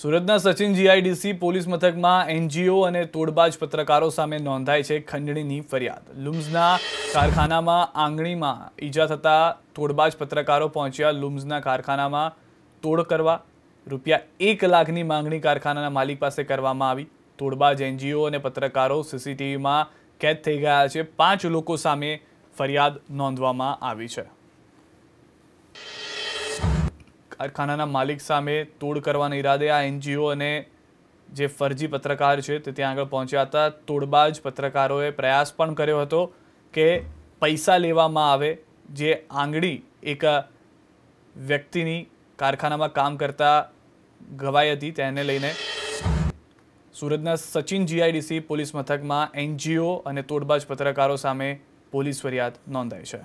સુરતના Sachin GIDC police મથકમાં NGO અને તોડબાજ પત્રકારો સામે નોંધાઈ છે ખંડણીની ફરિયાદ। લુમ્સના કારખાનામાં આંગળીમાં ઈજા થતા તોડબાજ પત્રકારો પહોંચ્યા લુમ્સના કારખાનામાં તોડ કરવા। ₹1 લાખની માંગણી કારખાનાના માલિક પાસે કરવામાં આવી। તોડબાજ એનજીઓ અને પત્રકારો સીસીટીવીમાં કેદ થઈ ગયા છે। 5 લોકો સામે ફરિયાદ નોંધવામાં આવી છે। કારખાનાના માલિક સામે તોડ કરવાના ઈરાદે આ એનજીઓ અને જે ફરજી પત્રકાર છે તે ત્યાં આગળ પહોંચ્યા હતા। તોડબાજ પત્રકારોએ પ્રયાસ પણ કર્યો હતો કે પૈસા લેવામાં આવે। જે આંગળી એક વ્યક્તિની કારખાનામાં કામ કરતા ગવાઈ હતી તેને લઈને સુરતના સચિન જીઆઈડીસી પોલીસ મથકમાં એનજીઓ અને તોડબાજ પત્રકારો સામે પોલીસ ફરિયાદ નોંધાઈ છે।